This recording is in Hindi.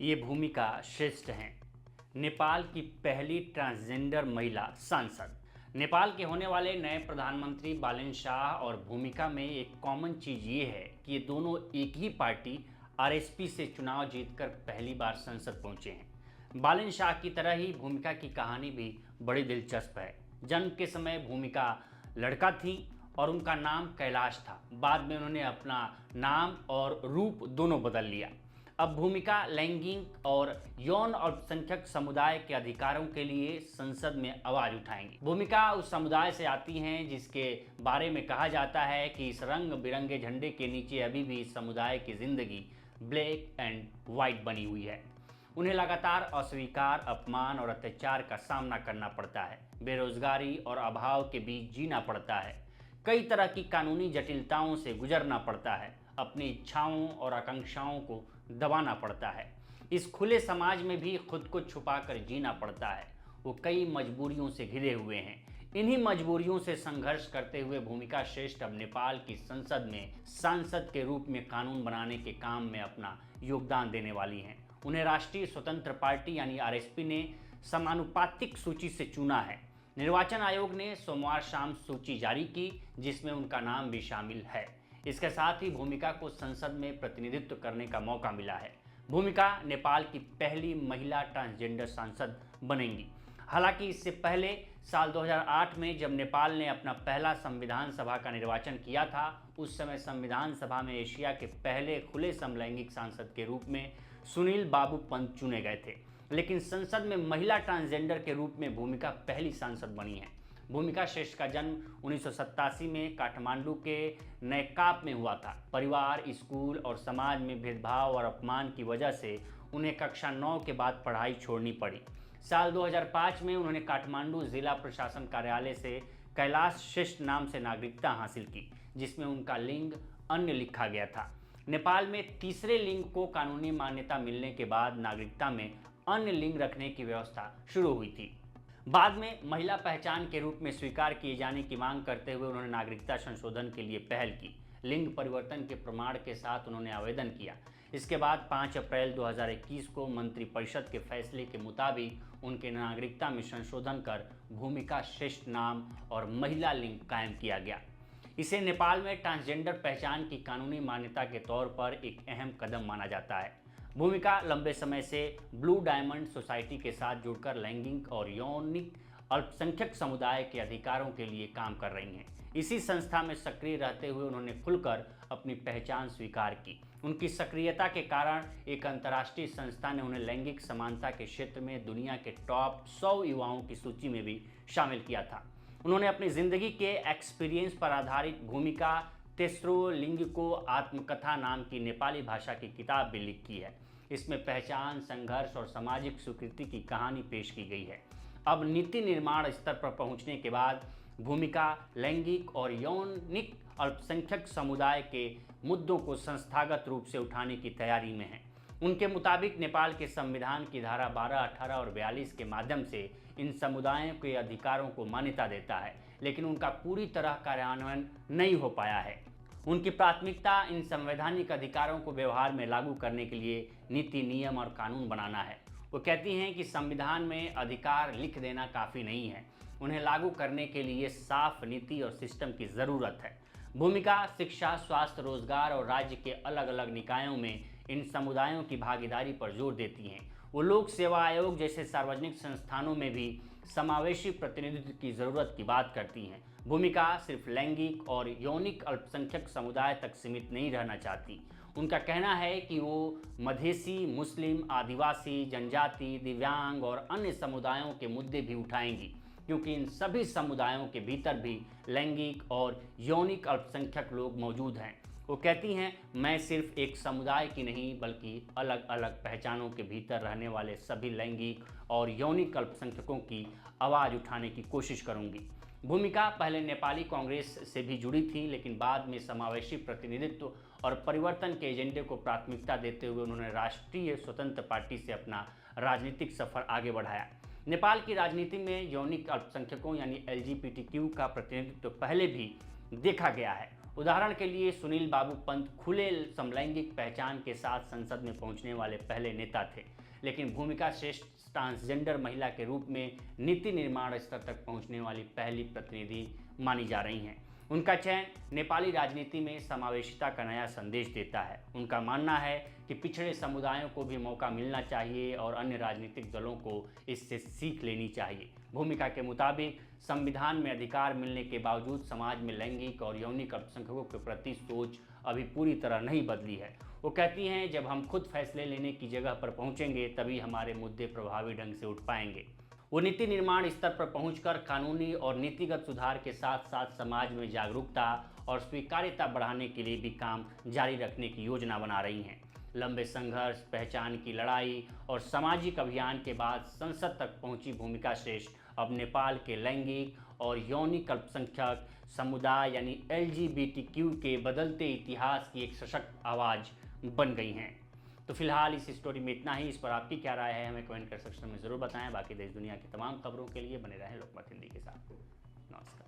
ये भूमिका श्रेष्ठ हैं। नेपाल की पहली ट्रांसजेंडर महिला सांसद। नेपाल के होने वाले नए प्रधानमंत्री बालेन शाह और भूमिका में एक कॉमन चीज ये है कि ये दोनों एक ही पार्टी आरएसपी से चुनाव जीतकर पहली बार संसद पहुंचे हैं। बालेन शाह की तरह ही भूमिका की कहानी भी बड़ी दिलचस्प है। जन्म के समय भूमिका लड़का थी और उनका नाम कैलाश था। बाद में उन्होंने अपना नाम और रूप दोनों बदल लिया। अब भूमिका लैंगिक और यौन अल्पसंख्यक समुदाय के अधिकारों के लिए संसद में आवाज उठाएंगी। भूमिका उस समुदाय से आती हैं जिसके बारे में कहा जाता है कि इस रंग बिरंगे झंडे के नीचे अभी भी इस समुदाय की जिंदगी ब्लैक एंड व्हाइट बनी हुई है। उन्हें लगातार अस्वीकार, अपमान और अत्याचार का सामना करना पड़ता है। बेरोजगारी और अभाव के बीच जीना पड़ता है। कई तरह की कानूनी जटिलताओं से गुजरना पड़ता है। अपनी इच्छाओं और आकांक्षाओं को दबाना पड़ता है। इस खुले समाज में भी खुद को छुपाकर जीना पड़ता है। वो कई मजबूरियों से घिरे हुए हैं। इन्हीं मजबूरियों से संघर्ष करते हुए भूमिका श्रेष्ठ अब नेपाल की संसद में सांसद के रूप में कानून बनाने के काम में अपना योगदान देने वाली हैं। उन्हें राष्ट्रीय स्वतंत्र पार्टी यानी आरएसपी ने समानुपातिक सूची से चुना है। निर्वाचन आयोग ने सोमवार शाम सूची जारी की, जिसमें उनका नाम भी शामिल है। इसके साथ ही भूमिका को संसद में प्रतिनिधित्व करने का मौका मिला है। भूमिका नेपाल की पहली महिला ट्रांसजेंडर सांसद बनेंगी। हालांकि इससे पहले साल 2008 में जब नेपाल ने अपना पहला संविधान सभा का निर्वाचन किया था, उस समय संविधान सभा में एशिया के पहले खुले समलैंगिक सांसद के रूप में सुनील बाबू पंत चुने गए थे। लेकिन संसद में महिला ट्रांसजेंडर के रूप में भूमिका पहली सांसद बनी है। भूमिका श्रेष्ठ का जन्म 1987 में काठमांडू के नैकाप में हुआ था। परिवार, स्कूल और समाज में भेदभाव और अपमान की वजह से उन्हें कक्षा 9 के बाद पढ़ाई छोड़नी पड़ी। साल 2005 में उन्होंने काठमांडू जिला प्रशासन कार्यालय से कैलाश श्रेष्ठ नाम से नागरिकता हासिल की, जिसमें उनका लिंग अन्य लिखा गया था। नेपाल में तीसरे लिंग को कानूनी मान्यता मिलने के बाद नागरिकता में अन्य लिंग रखने की व्यवस्था शुरू हुई थी। बाद में महिला पहचान के रूप में स्वीकार किए जाने की मांग करते हुए उन्होंने नागरिकता संशोधन के लिए पहल की। लिंग परिवर्तन के प्रमाण के साथ उन्होंने आवेदन किया। इसके बाद 5 अप्रैल 2021 को मंत्रिपरिषद के फैसले के मुताबिक उनके नागरिकता में संशोधन कर भूमिका श्रेष्ठ नाम और महिला लिंग कायम किया गया। इसे नेपाल में ट्रांसजेंडर पहचान की कानूनी मान्यता के तौर पर एक अहम कदम माना जाता है। भूमिका लंबे समय से ब्लू डायमंड सोसाइटी के साथ जुड़कर लैंगिक और यौनिक अल्पसंख्यक समुदाय के अधिकारों के लिए काम कर रही हैं। इसी संस्था में सक्रिय रहते हुए उन्होंने खुलकर अपनी पहचान स्वीकार की। उनकी सक्रियता के कारण एक अंतर्राष्ट्रीय संस्था ने उन्हें लैंगिक समानता के क्षेत्र में दुनिया के टॉप 100 युवाओं की सूची में भी शामिल किया था। उन्होंने अपनी जिंदगी के एक्सपीरियंस पर आधारित भूमिका तेस्रो लिंग को आत्मकथा नाम की नेपाली भाषा की किताब भी लिखी है। इसमें पहचान, संघर्ष और सामाजिक स्वीकृति की कहानी पेश की गई है। अब नीति निर्माण स्तर पर पहुंचने के बाद भूमिका लैंगिक और यौनिक अल्पसंख्यक समुदाय के मुद्दों को संस्थागत रूप से उठाने की तैयारी में है। उनके मुताबिक नेपाल के संविधान की धारा 12, 18 और 42 के माध्यम से इन समुदायों के अधिकारों को मान्यता देता है, लेकिन उनका पूरी तरह कार्यान्वयन नहीं हो पाया है। उनकी प्राथमिकता इन संवैधानिक अधिकारों को व्यवहार में लागू करने के लिए नीति, नियम और कानून बनाना है। वो कहती हैं कि संविधान में अधिकार लिख देना काफ़ी नहीं है, उन्हें लागू करने के लिए साफ नीति और सिस्टम की ज़रूरत है। भूमिका शिक्षा, स्वास्थ्य, रोजगार और राज्य के अलग अलग निकायों में इन समुदायों की भागीदारी पर जोर देती हैं। वो लोक सेवा आयोग जैसे सार्वजनिक संस्थानों में भी समावेशी प्रतिनिधित्व की ज़रूरत की बात करती हैं। भूमिका सिर्फ लैंगिक और यौनिक अल्पसंख्यक समुदाय तक सीमित नहीं रहना चाहती। उनका कहना है कि वो मधेसी, मुस्लिम, आदिवासी, जनजाति, दिव्यांग और अन्य समुदायों के मुद्दे भी उठाएंगी, क्योंकि इन सभी समुदायों के भीतर भी लैंगिक और यौनिक अल्पसंख्यक लोग मौजूद हैं। वो कहती हैं, मैं सिर्फ एक समुदाय की नहीं बल्कि अलग अलग पहचानों के भीतर रहने वाले सभी लैंगिक और यौनिक अल्पसंख्यकों की आवाज़ उठाने की कोशिश करूंगी। भूमिका पहले नेपाली कांग्रेस से भी जुड़ी थी, लेकिन बाद में समावेशी प्रतिनिधित्व और परिवर्तन के एजेंडे को प्राथमिकता देते हुए उन्होंने राष्ट्रीय स्वतंत्र पार्टी से अपना राजनीतिक सफर आगे बढ़ाया। नेपाल की राजनीति में यौनिक अल्पसंख्यकों यानी LGBTQ का प्रतिनिधित्व पहले भी देखा गया है। उदाहरण के लिए सुनील बाबू पंत खुले समलैंगिक पहचान के साथ संसद में पहुंचने वाले पहले नेता थे, लेकिन भूमिका श्रेष्ठ ट्रांसजेंडर महिला के रूप में नीति निर्माण स्तर तक पहुंचने वाली पहली प्रतिनिधि मानी जा रही हैं। उनका चयन नेपाली राजनीति में समावेशिता का नया संदेश देता है। उनका मानना है कि पिछड़े समुदायों को भी मौका मिलना चाहिए और अन्य राजनीतिक दलों को इससे सीख लेनी चाहिए। भूमिका के मुताबिक संविधान में अधिकार मिलने के बावजूद समाज में लैंगिक और यौनिक अल्पसंख्यकों के प्रति सोच अभी पूरी तरह नहीं बदली है। वो कहती हैं, जब हम खुद फैसले लेने की जगह पर पहुंचेंगे तभी हमारे मुद्दे प्रभावी ढंग से उठ पाएंगे। वो नीति निर्माण स्तर पर पहुंचकर कानूनी और नीतिगत सुधार के साथ साथ समाज में जागरूकता और स्वीकार्यता बढ़ाने के लिए भी काम जारी रखने की योजना बना रही हैं। लंबे संघर्ष, पहचान की लड़ाई और सामाजिक अभियान के बाद संसद तक पहुंची भूमिका श्रेष्ठ अब नेपाल के लैंगिक और यौनिक अल्पसंख्यक समुदाय यानी LGBTQ के बदलते इतिहास की एक सशक्त आवाज़ बन गई हैं। तो फिलहाल इस स्टोरी में इतना ही। इस पर आपकी क्या राय है हमें कमेंट कर सेक्शन में ज़रूर बताएं। बाकी देश दुनिया की तमाम खबरों के लिए बने रहें लोकमत हिंदी के साथ। नमस्कार।